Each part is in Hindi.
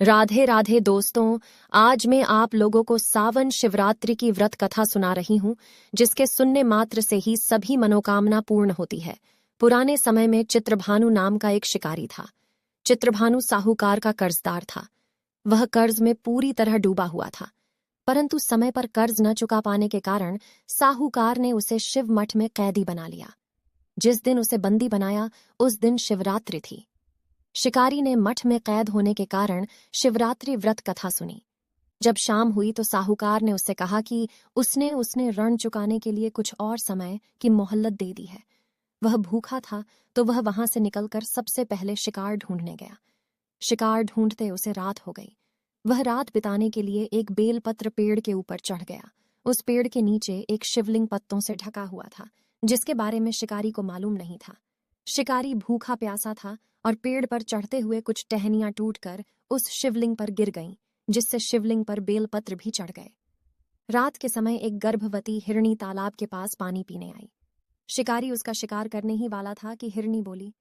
राधे राधे दोस्तों। आज मैं आप लोगों को सावन शिवरात्रि की व्रत कथा सुना रही हूँ, जिसके सुनने मात्र से ही सभी मनोकामना पूर्ण होती है। पुराने समय में चित्रभानु नाम का एक शिकारी था। चित्रभानु साहूकार का कर्जदार था। वह कर्ज में पूरी तरह डूबा हुआ था, परंतु समय पर कर्ज न चुका पाने के कारण साहूकार ने उसे शिव मठ में कैदी बना लिया। जिस दिन उसे बंदी बनाया उस दिन शिवरात्रि थी। शिकारी ने मठ में कैद होने के कारण शिवरात्रि व्रत कथा सुनी। जब शाम हुई तो साहूकार ने उससे कहा कि उसने ऋण चुकाने के लिए कुछ और समय की मोहलत दे दी है। वह भूखा था तो वह वहां से निकलकर सबसे पहले शिकार ढूंढने गया। शिकार ढूंढते उसे रात हो गई। वह रात बिताने के लिए एक बेलपत्र पेड़ के ऊपर चढ़ गया। उस पेड़ के नीचे एक शिवलिंग पत्तों से ढका हुआ था, जिसके बारे में शिकारी को मालूम नहीं था। शिकारी भूखा प्यासा था और पेड़ पर चढ़ते हुए कुछ टहनियां टूटकर उस शिवलिंग पर गिर गईं, जिससे शिवलिंग पर बेलपत्र भी चढ़ गए। रात के समय एक गर्भवती हिरणी तालाब के पास पानी पीने आई। शिकारी उसका शिकार करने ही वाला था कि हिरणी बोली,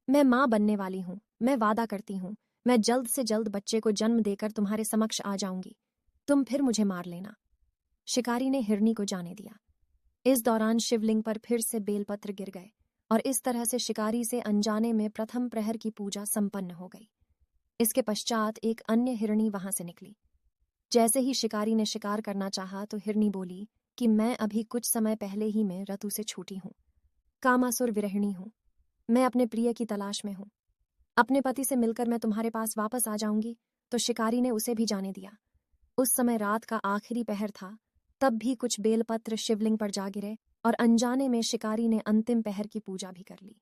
मैं मां बनने वाली हूं। मैं वादा करती हूं, मैं जल्द से जल्द बच्चे को जन्म देकर तुम्हारे समक्ष आ जाऊंगी। तुम फिर मुझे मार लेना। शिकारी ने हिरणी को जाने दिया। इस दौरान शिवलिंग पर फिर से बेलपत्र गिर गए और इस तरह से शिकारी से अनजाने में प्रथम प्रहर की पूजा संपन्न हो गई। इसके पश्चात एक अन्य हिरणी वहां से निकली। जैसे ही शिकारी ने शिकार करना चाहा तो हिरणी बोली कि मैं अभी कुछ समय पहले ही मैं रतु से छूटी हूं, कामासुर विरहिणी हूं। मैं अपने प्रिय की तलाश में हूं। अपने पति से मिलकर मैं तुम्हारे पास वापस आ जाऊंगी। तो शिकारी ने उसे भी जाने दिया। उस समय रात का आखिरी पहर था। तब भी कुछ बेलपत्र शिवलिंग पर जा गिरे और अनजाने में शिकारी ने अंतिम पहर की पूजा भी कर ली।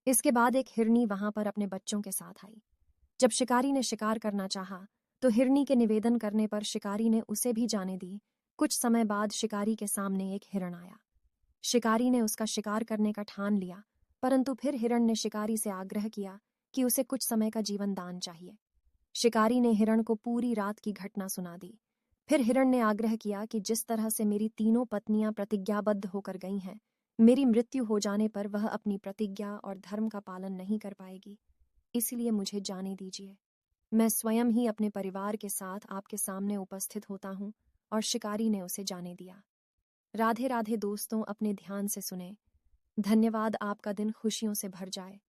इसके बाद एक हिरणी वहां पर अपने बच्चों के साथ आई। जब शिकारी ने शिकार करना चाहा तो हिरणी के निवेदन करने पर शिकारी ने उसे भी जाने दी। कुछ समय बाद शिकारी के सामने एक हिरण आया। शिकारी ने उसका शिकार करने का ठान लिया, परंतु फिर हिरण ने शिकारी से आग्रह किया कि उसे कुछ समय का जीवन दान चाहिए। शिकारी ने हिरण को पूरी रात की घटना सुना दी। फिर हिरण ने आग्रह किया कि जिस तरह से मेरी तीनों पत्नियां प्रतिज्ञाबद्ध होकर गई हैं, मेरी मृत्यु हो जाने पर वह अपनी प्रतिज्ञा और धर्म का पालन नहीं कर पाएगी, इसलिए मुझे जाने दीजिए। मैं स्वयं ही अपने परिवार के साथ आपके सामने उपस्थित होता हूँ। और शिकारी ने उसे जाने दिया। राधे राधे दोस्तों, अपने ध्यान से सुने। धन्यवाद। आपका दिन खुशियों से भर जाए।